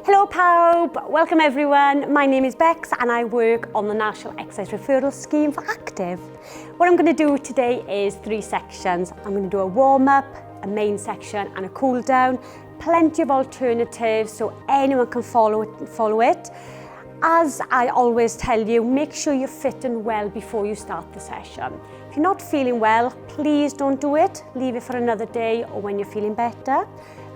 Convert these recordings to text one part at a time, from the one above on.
Hello pawb, welcome everyone. My name is Bex and I work on the National Exercise Referral Scheme for Active. What I'm going to do today is 3 sections. I'm going to do a warm-up, a main section and a cool-down. Plenty of alternatives so anyone can follow it. As I always tell you, make sure you're fit and well before you start the session. If you're not feeling well, please don't do it. Leave it for another day or when you're feeling better.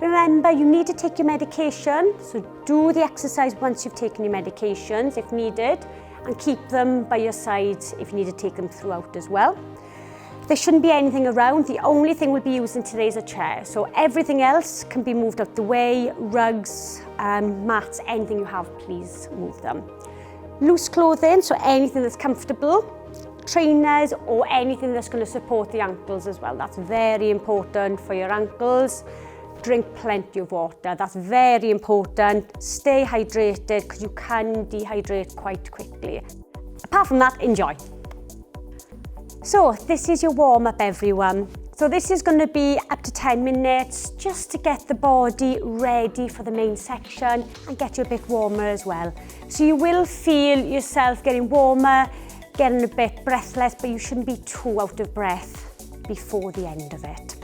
Remember, you need to take your medication, so do the exercise once you've taken your medications if needed, and keep them by your side if you need to take them throughout as well. There shouldn't be anything around. The only thing we'll be using today is a chair, so everything else can be moved out the way, rugs, mats, anything you have, please move them. Loose clothing, so anything that's comfortable, trainers or anything that's going to support the ankles as well. That's very important for your ankles. Drink plenty of water, that's very important. Stay hydrated because you can dehydrate quite quickly. Apart from that, enjoy. So this is your warm-up everyone. So this is going to be up to 10 minutes just to get the body ready for the main section and get you a bit warmer as well. So you will feel yourself getting warmer, getting a bit breathless, but you shouldn't be too out of breath before the end of it.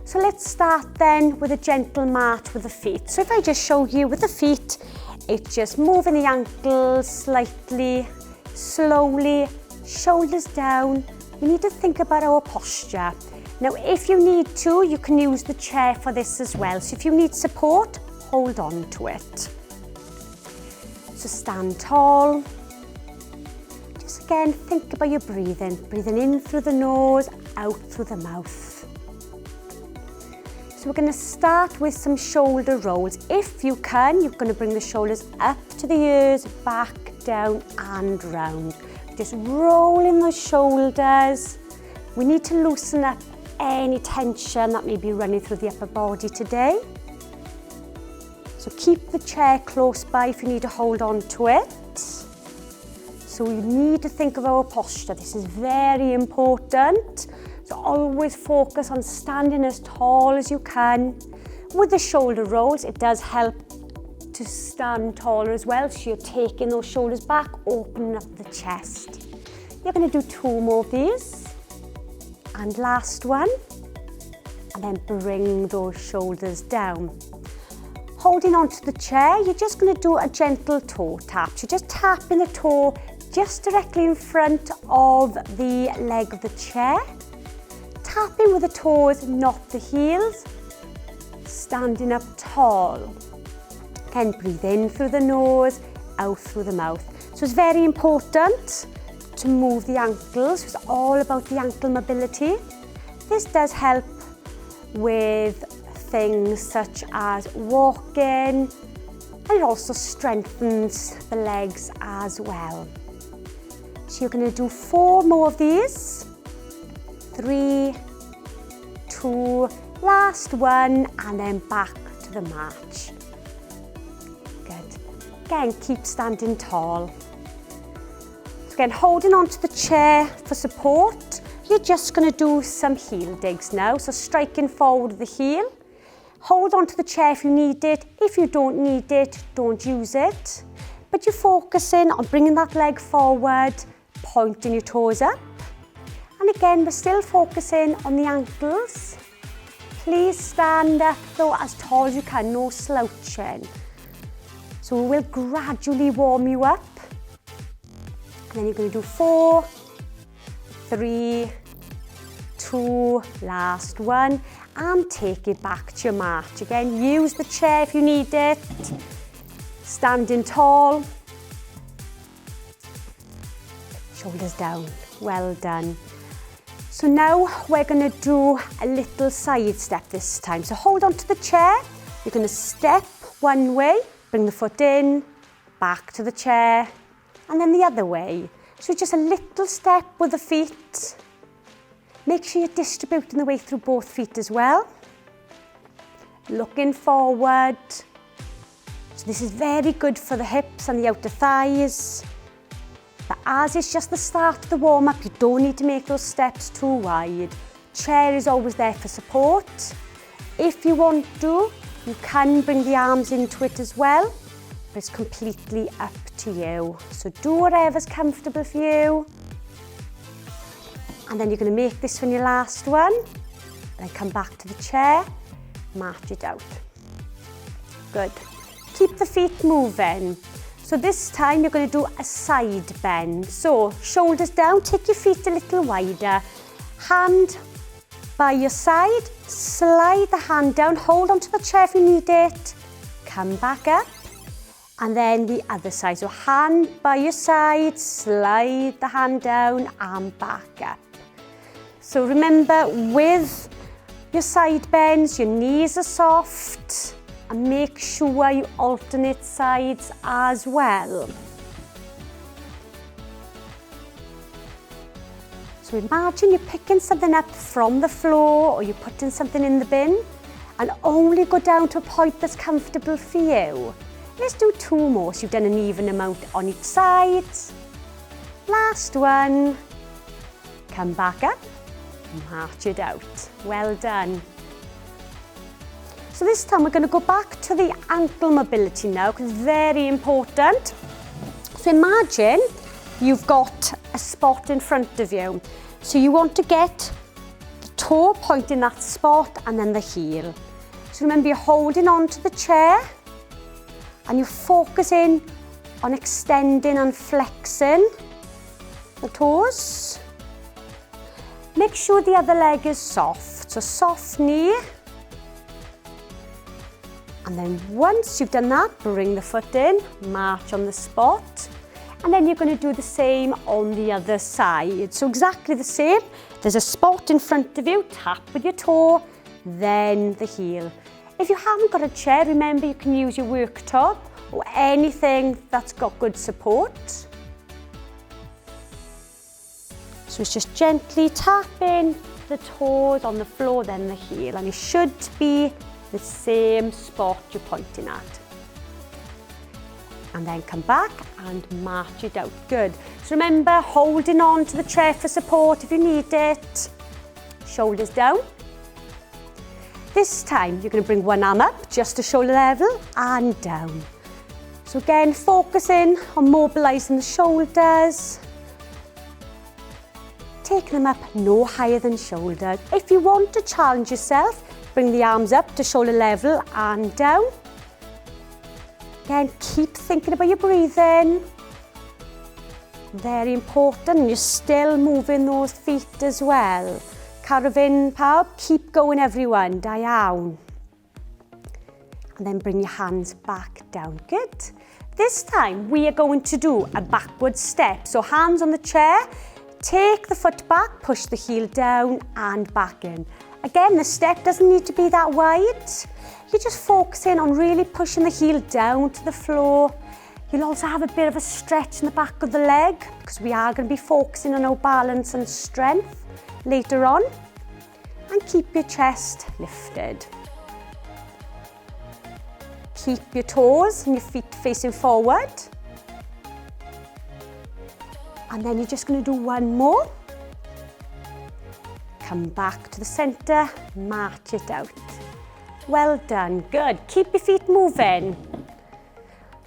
So let's start then with a gentle march with the feet. So if I just show you with the feet, it's just moving the ankles slightly, slowly, shoulders down. We need to think about our posture. Now, if you need to, you can use the chair for this as well. So if you need support, hold on to it. So stand tall. Just again, think about your breathing. Breathing in through the nose, out through the mouth. So we're going to start with some shoulder rolls. If you can, you're going to bring the shoulders up to the ears, back, down and round. Just rolling those shoulders. We need to loosen up any tension that may be running through the upper body today. So keep the chair close by if you need to hold on to it. So we need to think of our posture. This is very important. So always focus on standing as tall as you can. With the shoulder rolls, it does help to stand taller as well. So you're taking those shoulders back, opening up the chest. You're going to do 2 more of these. And last one. And then bring those shoulders down. Holding onto the chair, you're just going to do a gentle toe tap. So just tapping the toe just directly in front of the leg of the chair. Tapping with the toes, not the heels. Standing up tall. Again, breathe in through the nose, out through the mouth. So it's very important to move the ankles. It's all about the ankle mobility. This does help with things such as walking, and it also strengthens the legs as well. So you're going to do 4 more of these. 3, 2, last one, and then back to the march. Good. Again, keep standing tall. So again, holding onto the chair for support. You're just going to do some heel digs now. So striking forward with the heel. Hold onto the chair if you need it. If you don't need it, don't use it. But you're focusing on bringing that leg forward, pointing your toes up. And again, we're still focusing on the ankles. Please stand up though as tall as you can, no slouching. So we will gradually warm you up. And then you're going to do 4, 3, 2, last one. And take it back to your march. Again, use the chair if you need it. Standing tall. Shoulders down, well done. So now we're going to do a little side step this time. So hold on to the chair. You're going to step one way, bring the foot in, back to the chair, and then the other way. So just a little step with the feet. Make sure you're distributing the weight through both feet as well. Looking forward. So this is very good for the hips and the outer thighs. But as it's just the start of the warm-up, you don't need to make those steps too wide. Chair is always there for support. If you want to, you can bring the arms into it as well. but it's completely up to you. So do whatever's comfortable for you. And then you're going to make this one your last one. Then come back to the chair, march it out. Good. Keep the feet moving. So this time you're going to do a side bend. So shoulders down, take your feet a little wider. Hand by your side, slide the hand down, hold onto the chair if you need it. Come back up. And then the other side. So hand by your side, slide the hand down and back up. So remember, with your side bends, your knees are soft, and make sure you alternate sides as well. So imagine you're picking something up from the floor or you're putting something in the bin, and only go down to a point that's comfortable for you. Let's do 2 more, so you've done an even amount on each side. Last one. Come back up, march it out. Well done. So this time we're going to go back to the ankle mobility now, because it's very important. So imagine you've got a spot in front of you. So you want to get the toe pointing that spot and then the heel. So remember, you're holding on to the chair and you're focusing on extending and flexing the toes. Make sure the other leg is soft, so soft knee. And then once you've done that, bring the foot in, march on the spot. And then you're going to do the same on the other side. So exactly the same. There's a spot in front of you, tap with your toe, then the heel. If you haven't got a chair, remember you can use your worktop or anything that's got good support. So it's just gently tapping the toes on the floor, then the heel. And it should be the same spot you're pointing at. And then come back and march it out. Good. So remember, holding on to the chair for support if you need it. Shoulders down. This time you're going to bring one arm up just to shoulder level and down. So again, focusing on mobilising the shoulders. Taking them up no higher than shoulder. If you want to challenge yourself, bring the arms up to shoulder level and down. Again, keep thinking about your breathing. Very important, you're still moving those feet as well. Caravan pawb, keep going everyone, down. And then bring your hands back down, good. This time we are going to do a backward step. So hands on the chair, take the foot back, push the heel down and back in. Again, the step doesn't need to be that wide. You're just focusing on really pushing the heel down to the floor. You'll also have a bit of a stretch in the back of the leg because we are going to be focusing on our balance and strength later on. And keep your chest lifted. Keep your toes and your feet facing forward. And then you're just going to do one more. Come back to the centre, march it out. Well done, good. Keep your feet moving.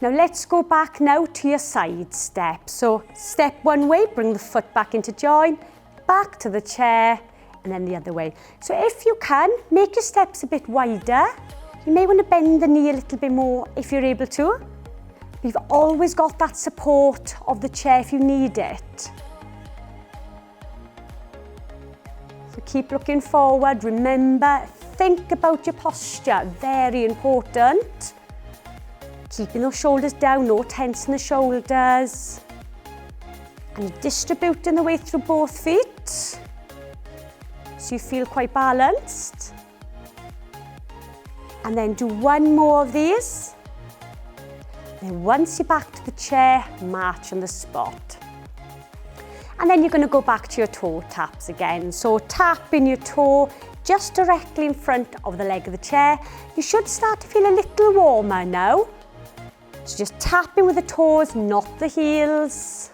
Now let's go back now to your side step. So step one way, bring the foot back into join, back to the chair, and then the other way. So if you can, make your steps a bit wider. You may want to bend the knee a little bit more if you're able to. You've always got that support of the chair if you need it. So keep looking forward. Remember, think about your posture, very important. Keeping those shoulders down, no tensing the shoulders. And distributing the weight through both feet, so you feel quite balanced. And then do one more of these. Then once you're back to the chair, march on the spot. And then you're going to go back to your toe taps again. So tapping your toe just directly in front of the leg of the chair. You should start to feel a little warmer now. So just tapping with the toes, not the heels.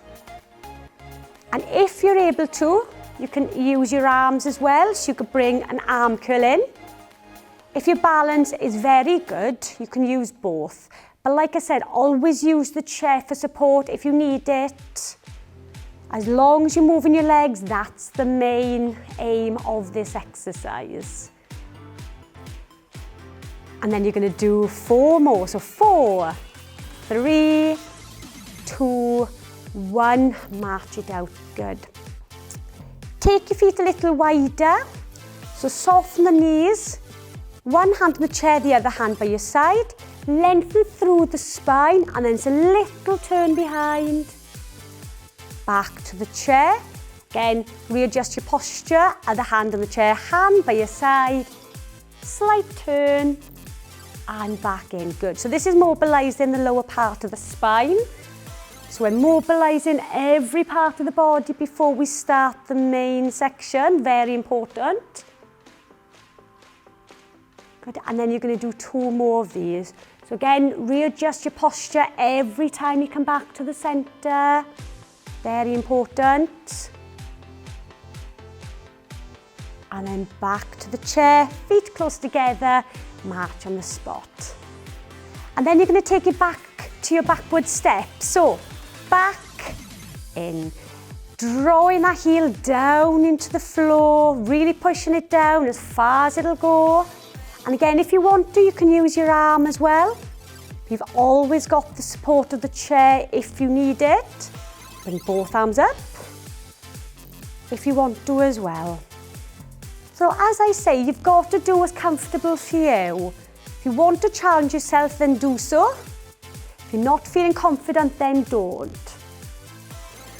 And if you're able to, you can use your arms as well. So you could bring an arm curl in. If your balance is very good, you can use both. But like I said, always use the chair for support if you need it. As long as you're moving your legs, that's the main aim of this exercise. And then you're going to do 4 more. So 4, 3, 2, 1, march it out. Good. Take your feet a little wider. So soften the knees. One hand on the chair, the other hand by your side. Lengthen through the spine and then it's a little turn behind. Back to the chair. Again, readjust your posture. Other hand on the chair, hand by your side. Slight turn and back in. Good. So this is mobilising the lower part of the spine. So we're mobilising every part of the body before we start the main section. Very important. Good. And then you're going to do 2 more of these. So again, readjust your posture every time you come back to the centre. Very important. And then back to the chair, feet close together, march on the spot. And then you're going to take it back to your backward step. So back in, drawing that heel down into the floor, really pushing it down as far as it'll go. And again, if you want to, you can use your arm as well. You've always got the support of the chair if you need it. Bring both arms up if you want to as well. So as I say, you've got to do what's comfortable for you. If you want to challenge yourself, then do so. If you're not feeling confident, then don't.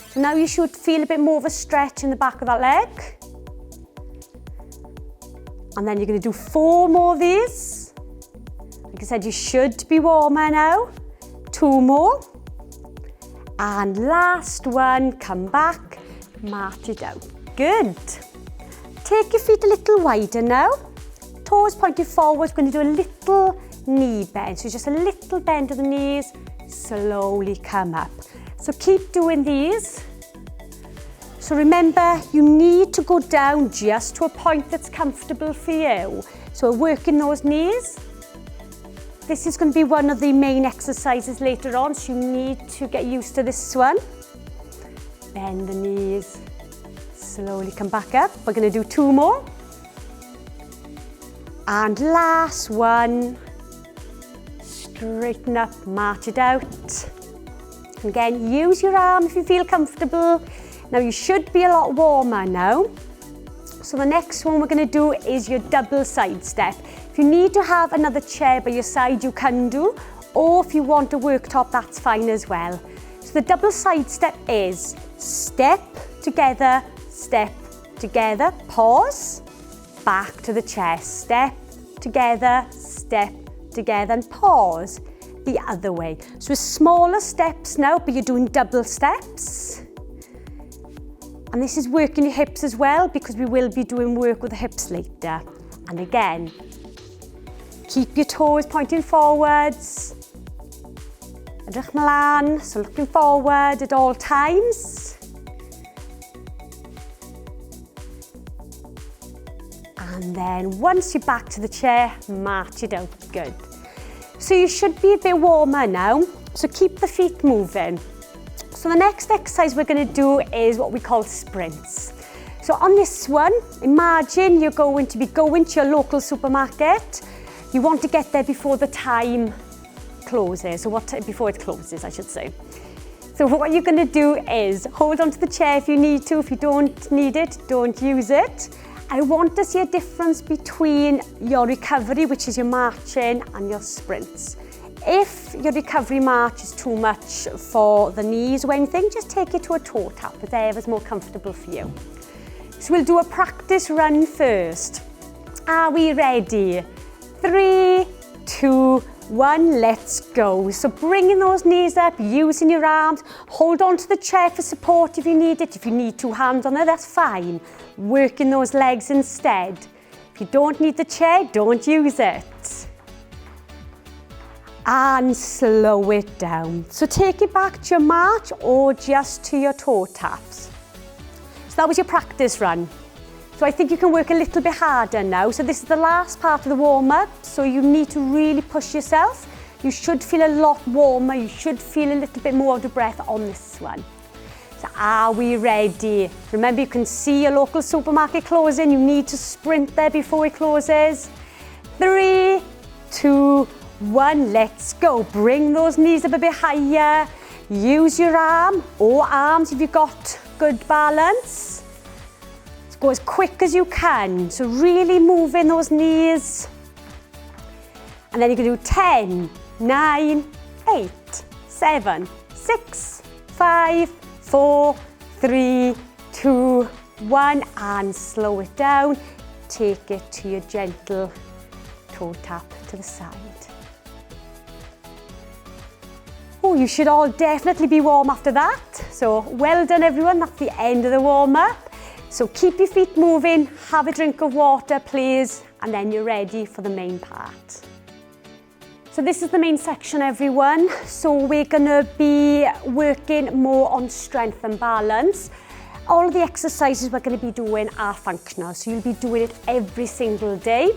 So now you should feel a bit more of a stretch in the back of that leg. And then you're going to do 4 more of these. Like I said, you should be warmer now. 2 more. And last one, come back, march it out. Good. Take your feet a little wider now. Toes pointed forwards, we're going to do a little knee bend. So just a little bend of the knees, slowly come up. So keep doing these. So remember, you need to go down just to a point that's comfortable for you. So we're working those knees. This is going to be one of the main exercises later on, so you need to get used to this one. Bend the knees, slowly come back up. We're going to do 2 more. And last one, straighten up, march it out. Again, use your arm if you feel comfortable. Now you should be a lot warmer now. So the next one we're going to do is your double side step. If you need to have another chair by your side, you can do, or if you want a worktop, that's fine as well. So the double side step is step together, pause, back to the chair, step together, and pause the other way. So smaller steps now, but you're doing double steps. And this is working your hips as well, because we will be doing work with the hips later. And again, keep your toes pointing forwards. Edrych mlaen, so looking forward at all times. And then once you're back to the chair, march it out. Good. So you should be a bit warmer now, so keep the feet moving. So the next exercise we're going to do is what we call sprints. So on this one, imagine you're going to be going to your local supermarket. You want to get there before the time closes, or before it closes, I should say. So what you're going to do is hold onto the chair if you need to. If you don't need it, don't use it. I want to see a difference between your recovery, which is your marching, and your sprints. If your recovery march is too much for the knees or anything, just take it to a toe tap, whatever's more comfortable for you. So we'll do a practice run first. Are we ready? 3, 2, 1, let's go. So bringing those knees up, using your arms, hold on to the chair for support if you need it. If you need 2 hands on there, that's fine. Working those legs instead. If you don't need the chair, don't use it. And slow it down. So take it back to your march or just to your toe taps. So that was your practice run. So I think you can work a little bit harder now. So this is the last part of the warm-up. So you need to really push yourself you should feel a lot warmer. You should feel a little bit more out of breath on this one. So are we ready? Remember, you can see your local supermarket closing. You need to sprint there before it closes. 3, 2, 1, let's go. Bring those knees up a bit higher. Use your arm or arms if you've got good balance. Let's go as quick as you can. So really moving those knees. And then you can do 10, 9, 8, 7, 6, 5, 4, 3, 2, 1, and slow it down. Take it to your gentle toe tap to the side. Oh, you should all definitely be warm after that. So well done everyone, that's the end of the warm-up. So keep your feet moving, have a drink of water please, and then you're ready for the main part. So this is the main section everyone. So we're gonna be working more on strength and balance. All of the exercises we're gonna be doing are functional, so you'll be doing it every single day.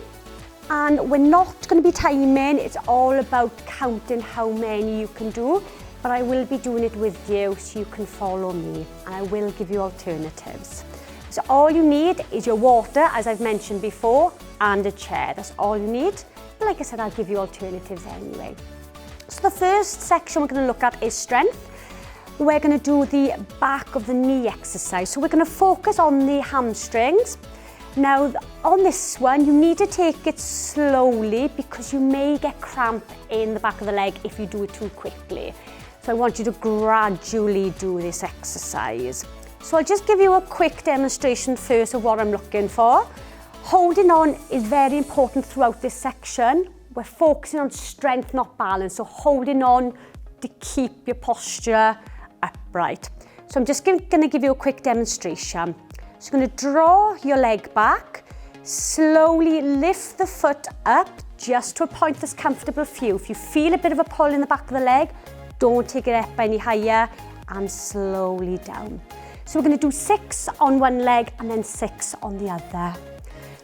And we're not gonna be timing, it's all about counting how many you can do, but I will be doing it with you so you can follow me, and I will give you alternatives. So all you need is your water, as I've mentioned before, and a chair. That's all you need. But like I said, I'll give you alternatives anyway. So the first section we're going to look at is strength. We're going to do the back of the knee exercise. So we're going to focus on the hamstrings. Now on this one, you need to take it slowly because you may get cramp in the back of the leg if you do it too quickly. So I want you to gradually do this exercise. So I'll just give you a quick demonstration first of what I'm looking for. Holding on is very important throughout this section. We're focusing on strength, not balance. So holding on to keep your posture upright. So I'm just going to give you a quick demonstration. So you're going to draw your leg back, slowly lift the foot up just to a point that's comfortable for you. If you feel a bit of a pull in the back of the leg, don't take it up any higher, and slowly down. So we're going to do 6 on one leg and then 6 on the other.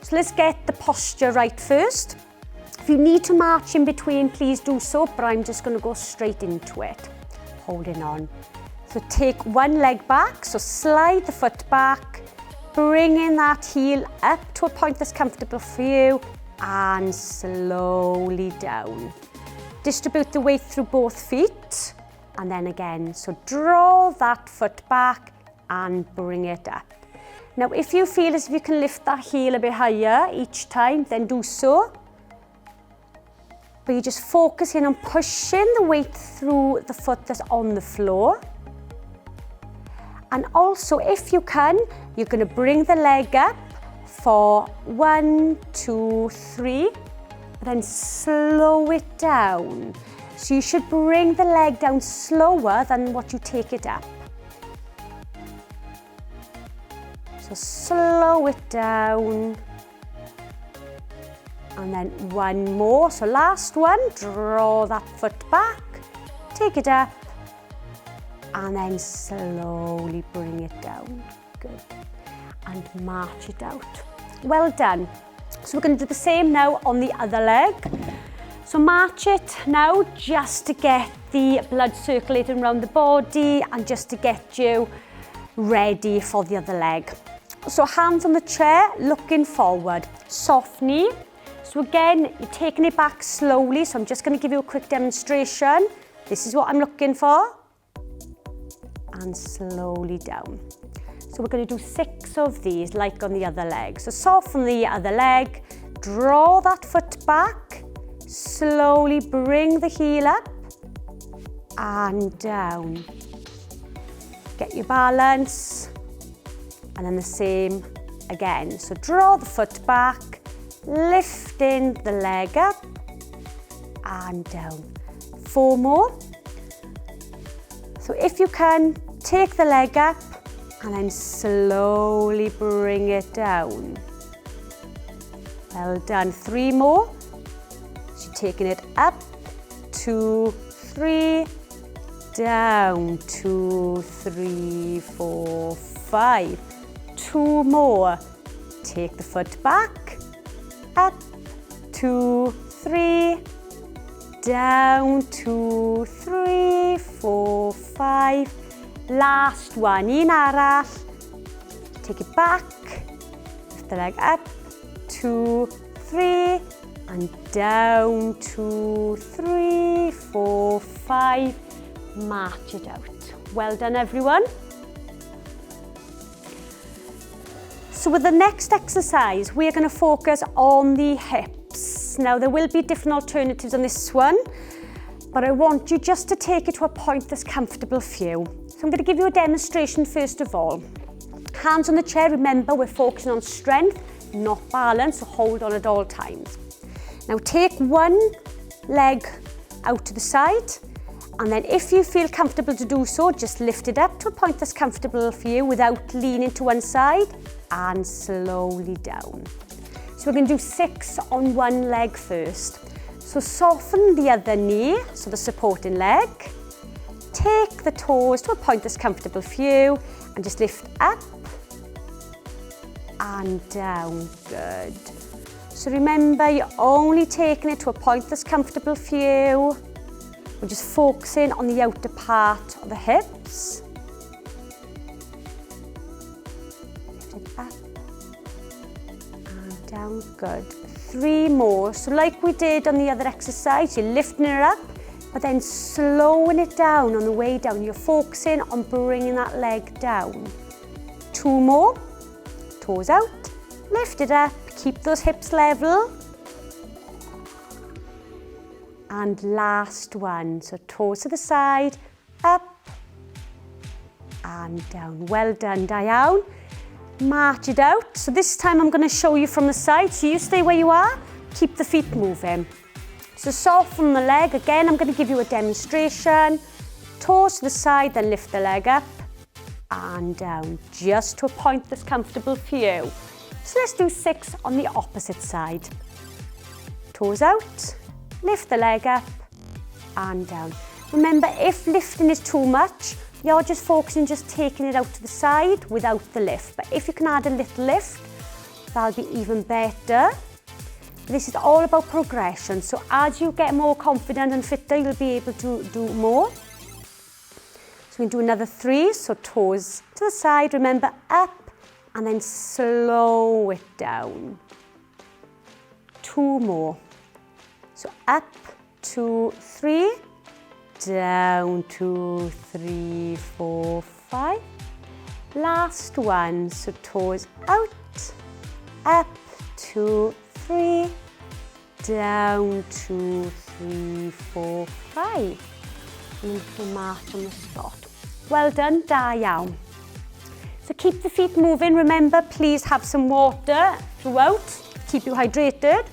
So let's get the posture right first. If you need to march in between, please do so, but I'm just going to go straight into it, holding on. So take one leg back, so slide the foot back, bringing that heel up to a point that's comfortable for you, and slowly down. Distribute the weight through both feet, and then again, so draw that foot back and bring it up. Now, if you feel as if you can lift that heel a bit higher each time, then do so. But you're just focusing on pushing the weight through the foot that's on the floor. And also, if you can, you're going to bring the leg up for 1, 2, 3, then slow it down. So you should bring the leg down slower than what you take it up. So slow it down, and then one more. So last one, draw that foot back, take it up, and then slowly bring it down. Good. And march it out. Well done. So we're going to do the same now on the other leg. So march it now just to get the blood circulating around the body and just to get you ready for the other leg. So hands on the chair, looking forward, soft knee. So again, you're taking it back slowly. So I'm just going to give you a quick demonstration. This is what I'm looking for. And slowly down. So we're going to do 6 of these, like on the other leg. So soften the other leg, draw that foot back, slowly bring the heel up and down. Get your balance. And then the same again. So draw the foot back, lifting the leg up and down. 4 more. So if you can, take the leg up and then slowly bring it down. Well done. 3 more. So you're taking it up, 2, 3, down, 2, 3, 4, 5. 2 more. Take the foot back, up, 2, 3, down, 2, 3, 4, 5. Last one, un arall. Take it back, lift the leg up, 2, 3, and down, 2, 3, 4, 5. March it out. Well done, everyone. So with the next exercise, we're going to focus on the hips. Now, there will be different alternatives on this one, but I want you just to take it to a point that's comfortable for you. So I'm going to give you a demonstration first of all. Hands on the chair, remember we're focusing on strength, not balance, so hold on at all times. Now take one leg out to the side, and then if you feel comfortable to do so, just lift it up to a point that's comfortable for you without leaning to one side, and slowly down. So we're going to do 6 on one leg first. So soften the other knee, so the supporting leg. Take the toes to a point that's comfortable for you and just lift up and down. Good. So remember, you're only taking it to a point that's comfortable for you. We're just focusing on the outer part of the hips. Lift it up and down. Good. 3 more. So like we did on the other exercise, you're lifting it up, but then slowing it down on the way down. You're focusing on bringing that leg down. 2 more. Toes out. Lift it up. Keep those hips level. And last one. So toes to the side, up and down. Well done, down. March it out. So this time I'm going to show you from the side. So you stay where you are. Keep the feet moving. So soften the leg. Again, I'm going to give you a demonstration. Toes to the side, then lift the leg up and down, just to a point that's comfortable for you. So let's do 6 on the opposite side. Toes out, lift the leg up and down. Remember, if lifting is too much, you're just focusing, just taking it out to the side without the lift. But if you can add a little lift, that'll be even better. This is all about progression. So as you get more confident and fitter, you'll be able to do more. So we can do another 3. So toes to the side, remember, up and then slow it down. 2 more. So up, 2, 3, down, 2, 3, 4, 5. Last one. So toes out, up, 2, 3, down, 2, 3, 4, 5. And we'll march on the spot. Well done, da iawn. So keep the feet moving. Remember, please have some water throughout. Keep you hydrated.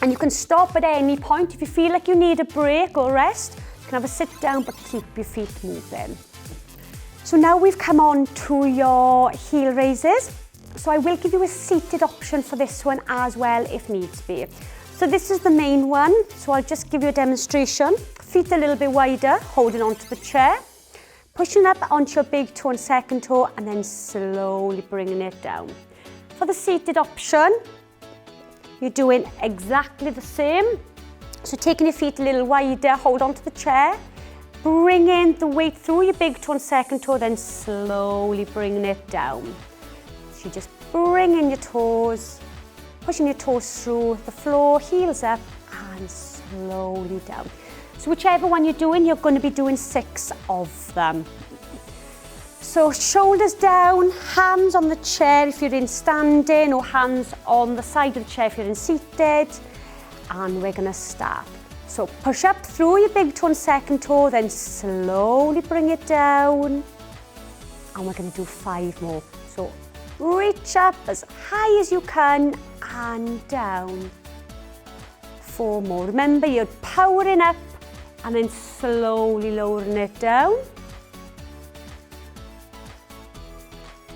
And you can stop at any point. If you feel like you need a break or rest, you can have a sit down, but keep your feet moving. So now we've come on to your heel raises. So I will give you a seated option for this one as well if needs be. So this is the main one. So I'll just give you a demonstration. Feet a little bit wider, holding onto the chair. Pushing up onto your big toe and second toe and then slowly bringing it down. For the seated option, you're doing exactly the same. So taking your feet a little wider, hold onto the chair. Bringing the weight through your big toe and second toe, then slowly bringing it down. So you're just bringing your toes, pushing your toes through the floor, heels up and slowly down. So whichever one you're doing, you're going to be doing 6 of them. So shoulders down, hands on the chair if you're in standing, or hands on the side of the chair if you're in seated. And we're going to start. So push up through your big toe and second toe, then slowly bring it down. And we're going to do 5 more. So reach up as high as you can and down. 4 more. Remember, you're powering up and then slowly lowering it down.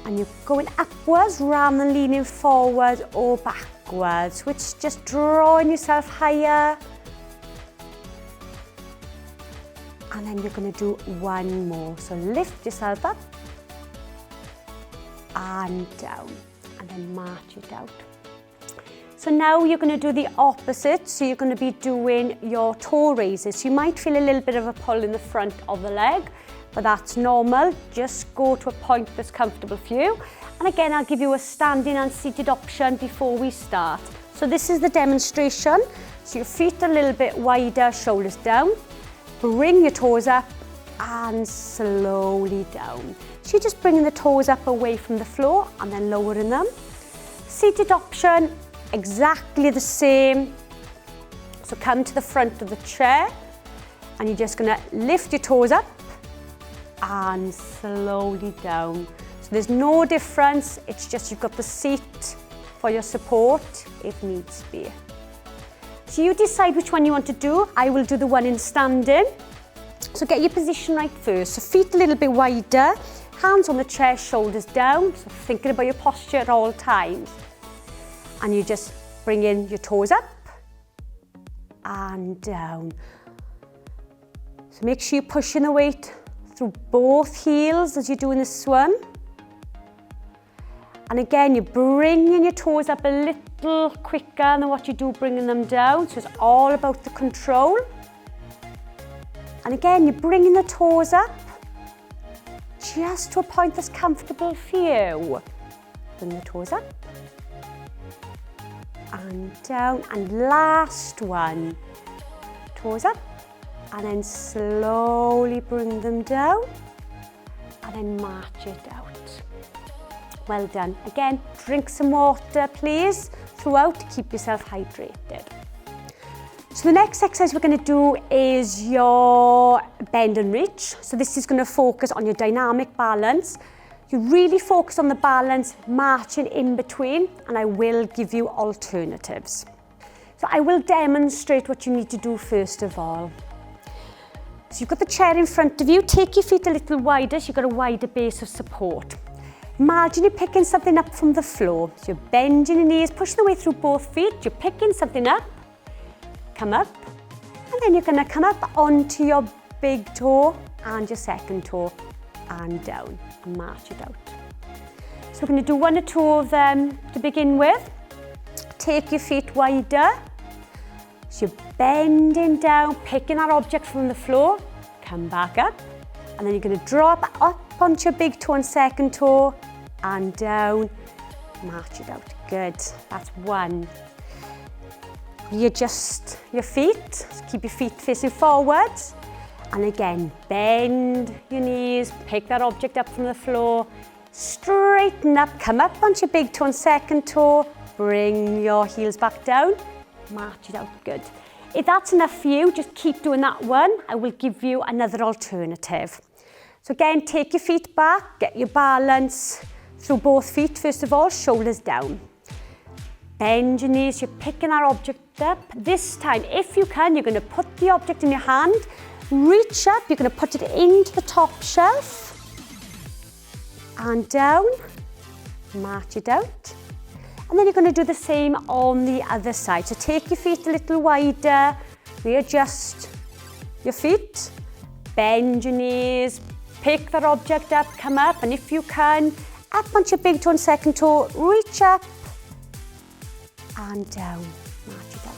And you're going upwards rather than leaning forward or backwards, which is just drawing yourself higher. And then you're going to do 1 more. So lift yourself up and down, and then march it out. So now you're going to do the opposite. So you're going to be doing your toe raises. So you might feel a little bit of a pull in the front of the leg, but that's normal. Just go to a point that's comfortable for you. And again, I'll give you a standing and seated option before we start. So this is the demonstration. So your feet are a little bit wider, shoulders down. Bring your toes up and slowly down. So you're just bringing the toes up away from the floor and then lowering them. Seated option, exactly the same. So come to the front of the chair and you're just going to lift your toes up and slowly down. So there's no difference, it's just you've got the seat for your support if needs be. So you decide which one you want to do. I will do the one in standing. So get your position right first. So feet a little bit wider, hands on the chair, shoulders down. So thinking about your posture at all times. And you just bring in your toes up and down. So make sure you're pushing the weight through both heels as you're doing this one. And again, you're bringing your toes up a little quicker than what you do bringing them down. So it's all about the control. And again, you're bringing the toes up just to a point that's comfortable for you. Bring the toes up and down. And last one, toes up and then slowly bring them down and then march it out. Well done. Again, drink some water, please, throughout to keep yourself hydrated. So the next exercise we're going to do is your bend and reach. So this is going to focus on your dynamic balance. You really focus on the balance, marching in between, and I will give you alternatives. So I will demonstrate what you need to do first of all. So you've got the chair in front of you. Take your feet a little wider so you've got a wider base of support. Imagine you're picking something up from the floor. So you're bending your knees, pushing the way through both feet. You're picking something up, come up, and then you're going to come up onto your big toe and your second toe and down and march it out. So we're going to do one or two of them to begin with. Take your feet wider. So you're bending down, picking that object from the floor, come back up, and then you're going to drop up onto your big toe and second toe and down, march it out. Good, that's one. Readjust your feet, so keep your feet facing forwards. And again, bend your knees, pick that object up from the floor, straighten up, come up onto your big toe and second toe, bring your heels back down, march it out. Good. If that's enough for you, just keep doing that one. I will give you another alternative. So again, take your feet back, get your balance through both feet. First of all, shoulders down. Bend your knees, you're picking that object up. This time, if you can, you're going to put the object in your hand, reach up, you're going to put it into the top shelf and down, march it out. And then you're going to do the same on the other side. So take your feet a little wider, readjust your feet, bend your knees, pick that object up, come up, and if you can, up onto your big toe and second toe, reach up and down, march it out.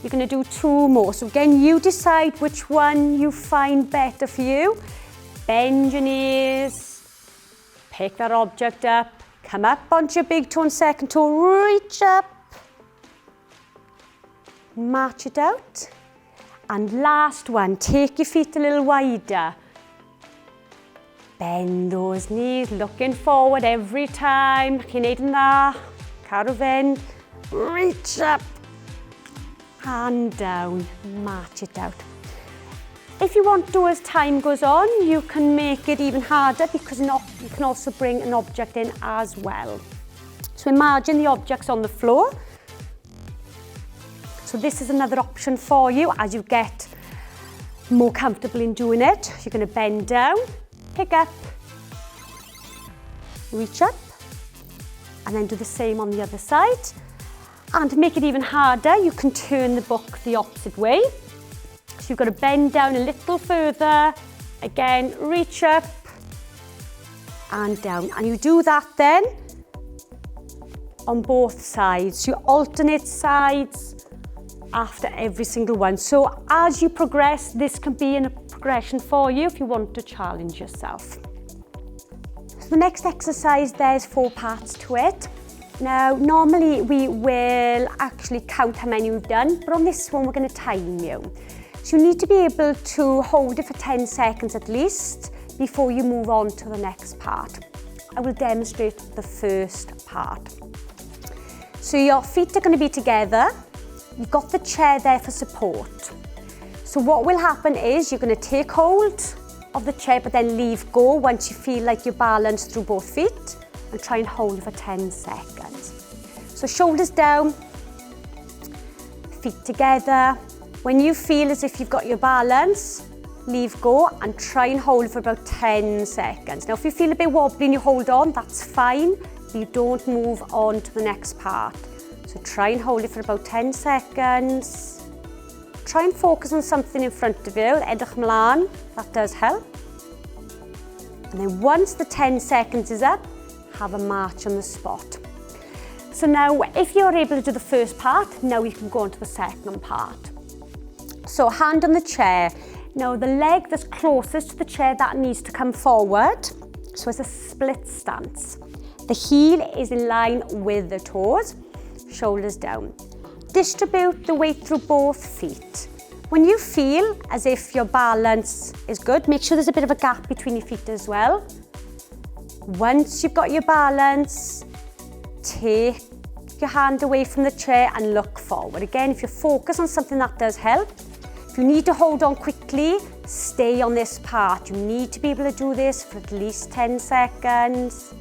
You're going to do two more. So again, you decide which one you find better for you. Bend your knees, pick that object up, come up onto your big toe and second toe, reach up, march it out. And last one, take your feet a little wider. Bend those knees, looking forward every time. Chi'n neud yn dda. Cadw fynd, reach up and down, march it out. If you want to, as time goes on, you can make it even harder because you can also bring an object in as well. So imagine the object's on the floor. So this is another option for you as you get more comfortable in doing it. You're going to bend down, pick up, reach up, and then do the same on the other side. And to make it even harder, you can turn the book the opposite way. So you've got to bend down a little further, again, reach up and down. And you do that then on both sides. So you alternate sides after every single one. So as you progress, this can be a progression for you if you want to challenge yourself. So the next exercise, there's 4 parts to it. Now, normally we will actually count how many we've done, but on this one we're going to time you. So you need to be able to hold it for 10 seconds at least before you move on to the next part. I will demonstrate the first part. So your feet are going to be together. You've got the chair there for support. So what will happen is you're going to take hold of the chair but then leave go once you feel like you're balanced through both feet, and try and hold for 10 seconds. So shoulders down, feet together. When you feel as if you've got your balance, leave go and try and hold for about 10 seconds. Now if you feel a bit wobbly and you hold on, that's fine. You don't move on to the next part. So try and hold it for about 10 seconds. Try and focus on something in front of you, edrych mlaen, that does help. And then once the 10 seconds is up, have a march on the spot. So now if you're able to do the first part, now you can go on to the second part. So hand on the chair. Now the leg that's closest to the chair, that needs to come forward. So it's a split stance. The heel is in line with the toes, shoulders down. Distribute the weight through both feet. When you feel as if your balance is good, make sure there's a bit of a gap between your feet as well. Once you've got your balance, take your hand away from the chair and look forward. Again, if you focus on something, that does help. If you need to hold on quickly, stay on this part. You need to be able to do this for at least 10 seconds.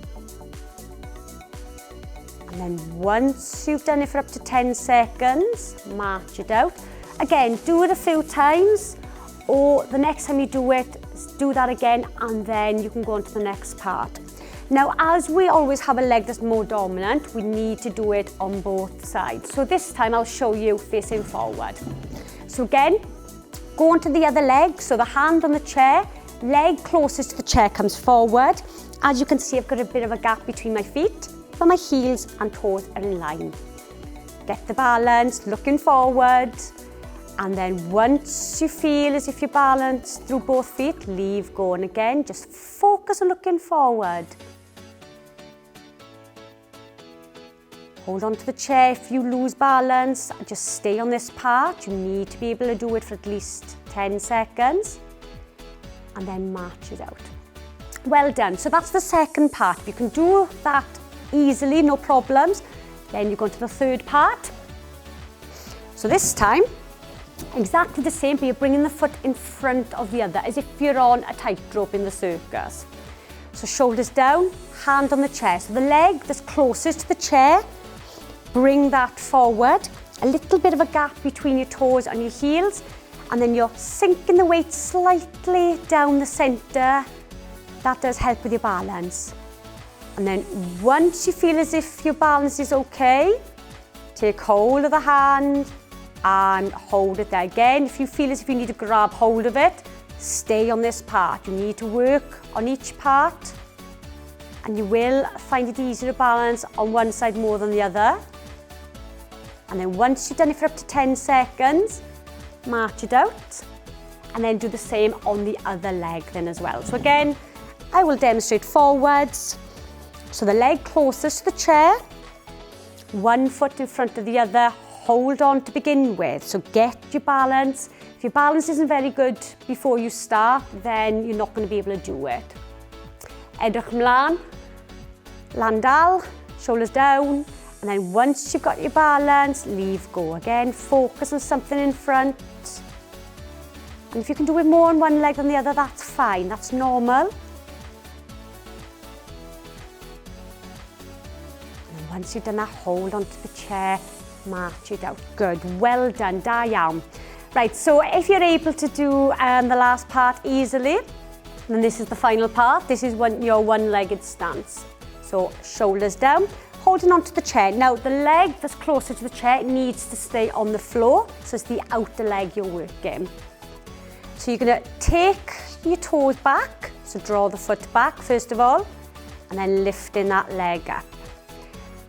And then once you've done it for up to 10 seconds, march it out. Again, do it a few times, or the next time you do it, do that again, and then you can go on to the next part. Now, as we always have a leg that's more dominant, we need to do it on both sides. So this time I'll show you facing forward. So again, go onto the other leg. So the hand on the chair, leg closest to the chair comes forward. As you can see, I've got a bit of a gap between my feet, but my heels and toes are in line. Get the balance, looking forward. And then once you feel as if you're balanced through both feet, leave go. And again, just focus on looking forward. Hold on to the chair. If you lose balance, just stay on this part. You need to be able to do it for at least 10 seconds. And then march it out. Well done. So that's the second part. You can do that easily, no problems. Then you go to the third part. So this time, exactly the same, but you're bringing the foot in front of the other, as if you're on a tightrope in the circus. So shoulders down, hand on the chair. So the leg that's closest to the chair, bring that forward. A little bit of a gap between your toes and your heels, and then you're sinking the weight slightly down the centre. That does help with your balance. And then once you feel as if your balance is okay, take hold of the hand and hold it there. Again, if you feel as if you need to grab hold of it, stay on this part. You need to work on each part, and you will find it easier to balance on one side more than the other. And then once you've done it for up to 10 seconds, march it out, and then do the same on the other leg then as well. So again, I will demonstrate forwards. So the leg closest to the chair, one foot in front of the other, hold on to begin with. So get your balance. If your balance isn't very good before you start, then you're not going to be able to do it. Edrych mlaen, landal, shoulders down, and then once you've got your balance, leave go. Again, focus on something in front. And if you can do it more on one leg than the other, that's fine, that's normal. And once you've done that, hold onto the chair, march it out. Good, well done, da iawn. Right, so if you're able to do the last part easily, then this is the final part. This is your one-legged stance. So shoulders down, holding onto the chair. Now the leg that's closer to the chair needs to stay on the floor, so it's the outer leg you're working. So you're going to take your toes back, so draw the foot back first of all, and then lifting that leg up.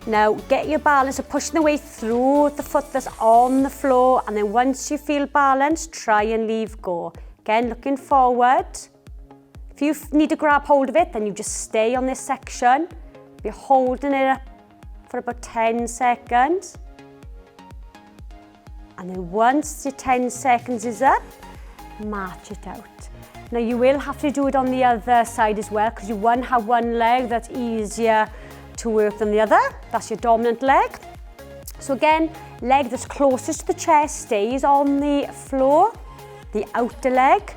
Now get your balance, so pushing the weight through the foot that's on the floor, and then once you feel balanced, try and leave go. Again, looking forward. If you need to grab hold of it, then you just stay on this section. You're holding it up for about 10 seconds. And then once your 10 seconds is up, march it out. Now you will have to do it on the other side as well, because you have one leg that's easier to work than the other. That's your dominant leg. So again, leg that's closest to the chair stays on the floor. The outer leg,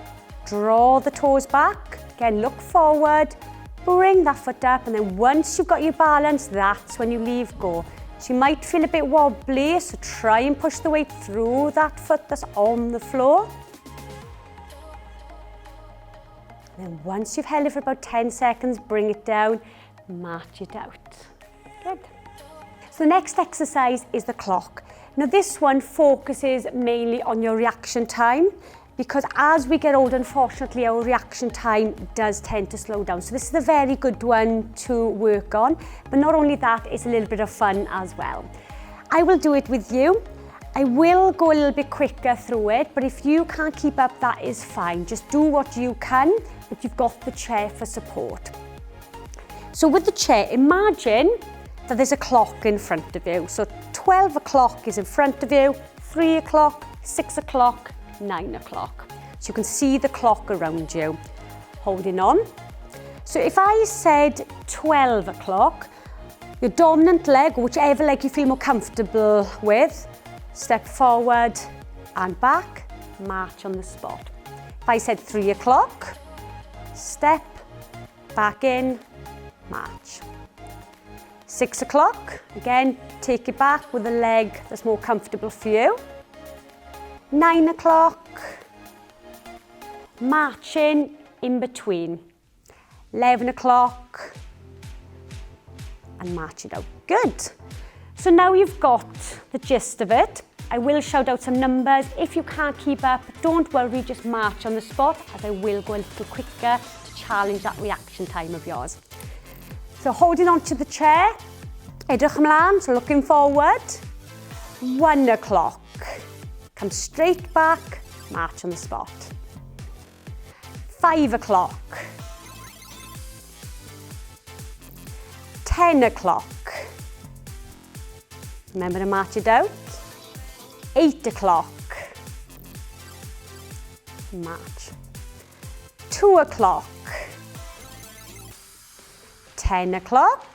draw the toes back. Again, look forward, bring that foot up, and then once you've got your balance, that's when you leave go. So you might feel a bit wobbly, so try and push the weight through that foot that's on the floor. And then once you've held it for about 10 seconds, bring it down, march it out. Good. So the next exercise is the clock. Now this one focuses mainly on your reaction time, because as we get older, unfortunately, our reaction time does tend to slow down. So this is a very good one to work on. But not only that, it's a little bit of fun as well. I will do it with you. I will go a little bit quicker through it, but if you can't keep up, that is fine. Just do what you can, but you've got the chair for support. So with the chair, imagine that there's a clock in front of you. So 12 o'clock is in front of you, 3 o'clock, 6 o'clock, 9 o'clock. So you can see the clock around you, holding on. So if I said 12 o'clock, your dominant leg, whichever leg you feel more comfortable with, step forward and back, march on the spot. If I said 3 o'clock, step, back in, march. 6 o'clock, again, take it back with a leg that's more comfortable for you. 9 o'clock, marching in between. 11 o'clock, and march it out. Good. So now you've got the gist of it. I will shout out some numbers. If you can't keep up, don't worry, just march on the spot, as I will go a little quicker to challenge that reaction time of yours. So holding on to the chair, edrych ymlaen, so looking forward. 1 o'clock. Come straight back, march on the spot. 5 o'clock. 10 o'clock. Remember to march it out. 8 o'clock. March. 2 o'clock. 10 o'clock.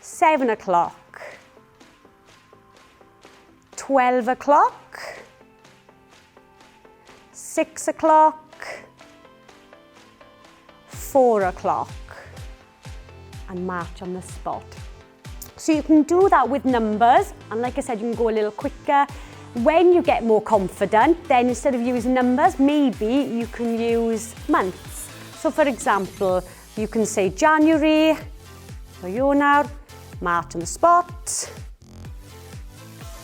7 o'clock. 12 o'clock, 6 o'clock, 4 o'clock, and march on the spot. So you can do that with numbers, and like I said, you can go a little quicker. When you get more confident, then instead of using numbers, maybe you can use months. So for example, you can say January, Ionawr, march on the spot.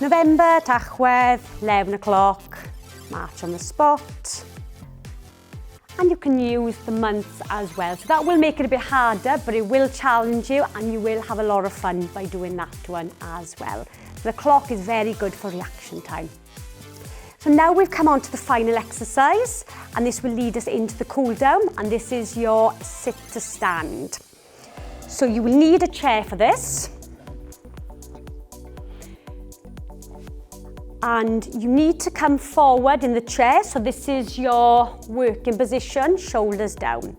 November, Tachwedd, 11 o'clock, march on the spot. And you can use the months as well. So that will make it a bit harder, but it will challenge you and you will have a lot of fun by doing that one as well. So the clock is very good for reaction time. So now we've come on to the final exercise, and this will lead us into the cool down, and this is your sit to stand. So you will need a chair for this. And you need to come forward in the chair. So this is your working position, shoulders down.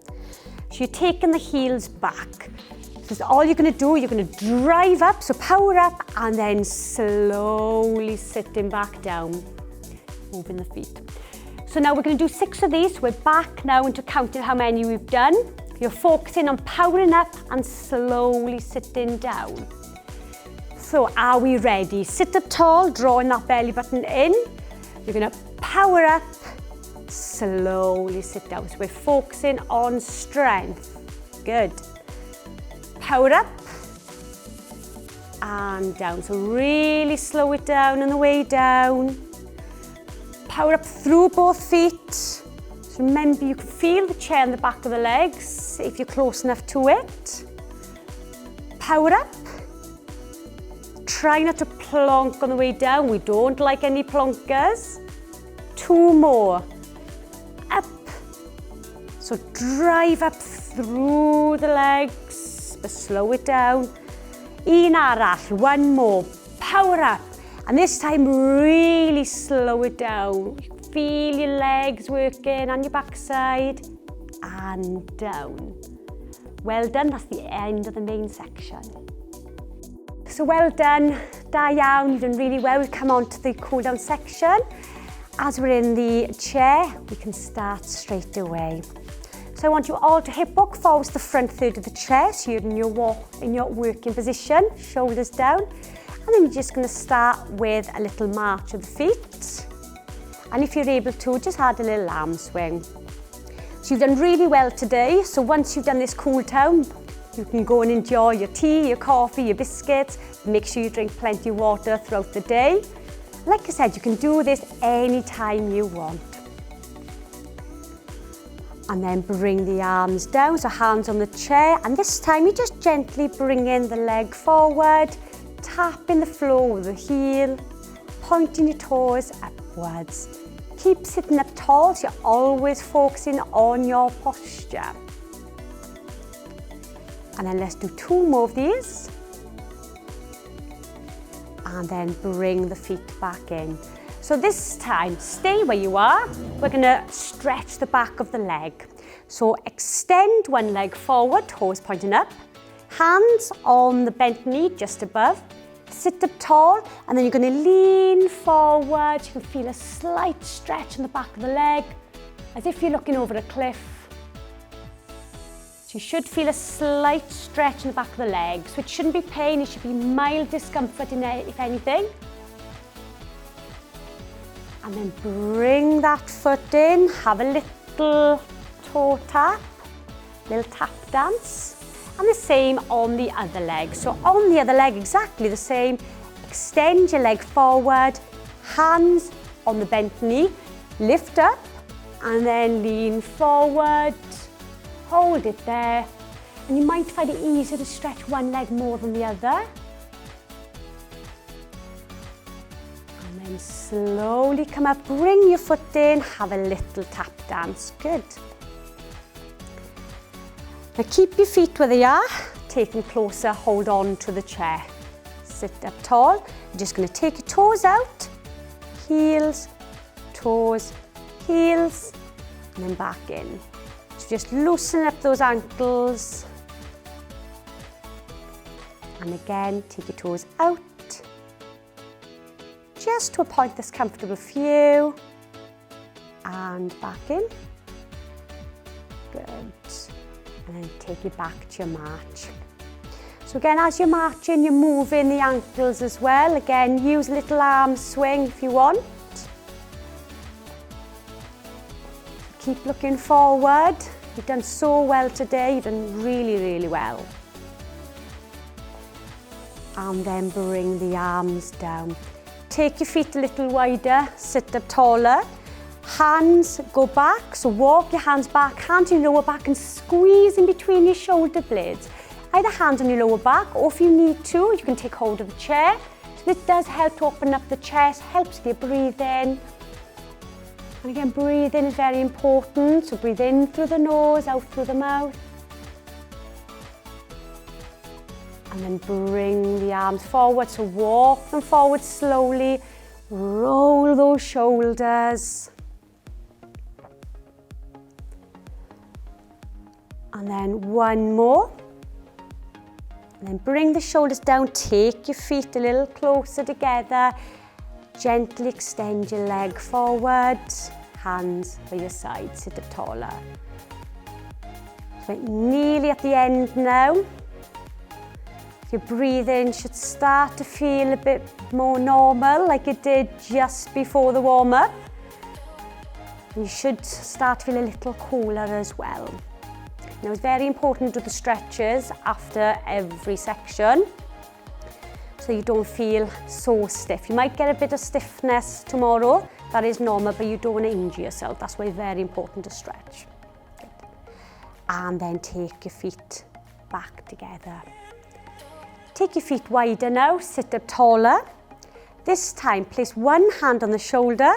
So you're taking the heels back. So all you're going to do, you're going to drive up, so power up, and then slowly sitting back down, moving the feet. So now we're going to do 6 of these. We're back now into counting how many we've done. You're focusing on powering up and slowly sitting down. So are we ready? Sit up tall, drawing that belly button in. You're going to power up, slowly sit down. So we're focusing on strength. Good. Power up and down. So really slow it down on the way down. Power up through both feet. So remember, you can feel the chair in the back of the legs if you're close enough to it. Power up. Try not to plonk on the way down. We don't like any plonkers. 2 more. Up. So drive up through the legs, but slow it down. Un arall, 1 more. Power up. And this time really slow it down. Feel your legs working and your backside. And down. Well done, that's the end of the main section. So well done, da iawn, you've done really well. We've come on to the cool down section. As we're in the chair, we can start straight away. So I want you all to hip walk forward to the front third of the chair, so you're in your working position, shoulders down. And then you're just going to start with a little march of the feet. And if you're able to, just add a little arm swing. So you've done really well today. So once you've done this cool down, you can go and enjoy your tea, your coffee, your biscuits. Make sure you drink plenty of water throughout the day. Like I said, you can do this anytime you want. And then bring the arms down, so hands on the chair. And this time you just gently bring in the leg forward, tapping the floor with the heel, pointing your toes upwards. Keep sitting up tall, so you're always focusing on your posture. And then let's do 2 more of these. And then bring the feet back in. So this time, stay where you are. We're going to stretch the back of the leg. So extend one leg forward, toes pointing up. Hands on the bent knee just above. Sit up tall, and then you're going to lean forward. You can feel a slight stretch in the back of the leg, as if you're looking over a cliff. So you should feel a slight stretch in the back of the leg. So it shouldn't be pain, it should be mild discomfort if anything. And then bring that foot in, have a little toe tap, little tap dance. And the same on the other leg. So on the other leg, exactly the same. Extend your leg forward, hands on the bent knee, lift up, and then lean forward. Hold it there. And you might find it easier to stretch one leg more than the other. And then slowly come up, bring your foot in, have a little tap dance. Good. Now keep your feet where they are, take them closer, hold on to the chair. Sit up tall. You're just going to take your toes out, heels, toes, heels, and then back in. So just loosen up those ankles. And again, take your toes out, just to a point that's comfortable for you. And back in. Good. And then take it back to your march. So again, as you're marching, you're moving the ankles as well. Again, use a little arm swing if you want. Keep looking forward. You've done so well today. You've done really, really well. And then bring the arms down. Take your feet a little wider, sit up taller. Hands go back, so walk your hands back, hands on your lower back and squeeze in between your shoulder blades. Either hands on your lower back, or if you need to, you can take hold of the chair. So this does help to open up the chest, helps with your breathing. And again, breathing is very important, so breathe in through the nose, out through the mouth. And then bring the arms forward, so walk them forward slowly, roll those shoulders. And then 1 more. And then bring the shoulders down, take your feet a little closer together. Gently extend your leg forward, hands by your side, sit up taller. So nearly at the end now. Your breathing should start to feel a bit more normal, like it did just before the warm-up. You should start to feel a little cooler as well. Now it's very important to do the stretches after every section, so you don't feel so stiff. You might get a bit of stiffness tomorrow, that is normal, but you don't want to injure yourself. That's why it's very important to stretch. And then take your feet back together. Take your feet wider now, sit up taller. This time, place one hand on the shoulder,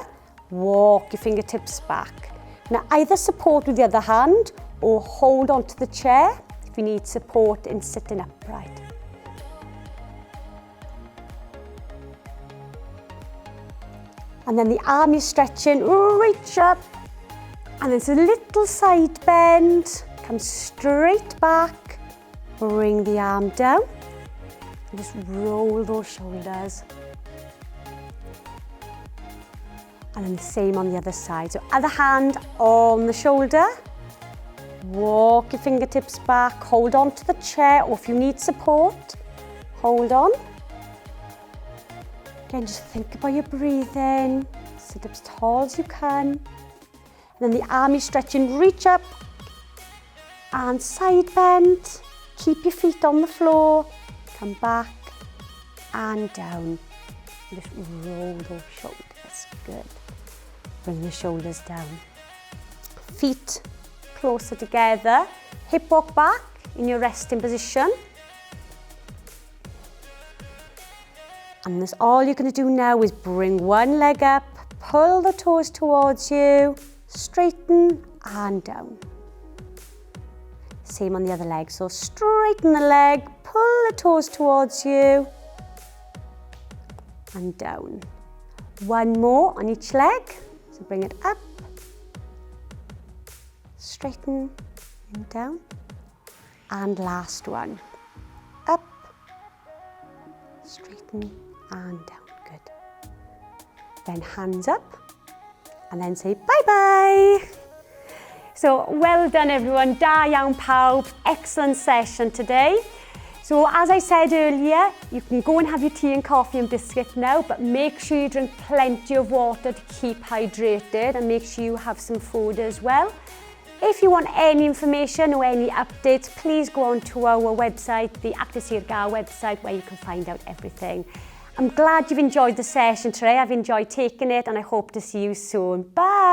walk your fingertips back. Now either support with the other hand or hold onto the chair if you need support in sitting upright. And then the arm you're stretching, reach up. And there's a little side bend, come straight back, bring the arm down, and just roll those shoulders. And then the same on the other side. So other hand on the shoulder, walk your fingertips back, hold on to the chair, or if you need support, hold on. Again, just think about your breathing, sit up as tall as you can. And then the arm you're stretching, reach up and side bend. Keep your feet on the floor, come back and down. And just roll those shoulders, good. Bring the shoulders down. Feet closer together, hip walk back in your resting position. And this, all you're going to do now is bring one leg up, pull the toes towards you, straighten and down. Same on the other leg, so straighten the leg, pull the toes towards you and down. One more on each leg, so bring it up, straighten and down, and last one, up, straighten and down, good. Then hands up, and then say bye-bye. So well done everyone, da iawn pawb, excellent session today. So as I said earlier, you can go and have your tea and coffee and biscuit now, but make sure you drink plenty of water to keep hydrated and make sure you have some food as well. If you want any information or any updates, please go on to our website, the Actif Sir website, where you can find out everything. I'm glad you've enjoyed the session today. I've enjoyed taking it and I hope to see you soon. Bye!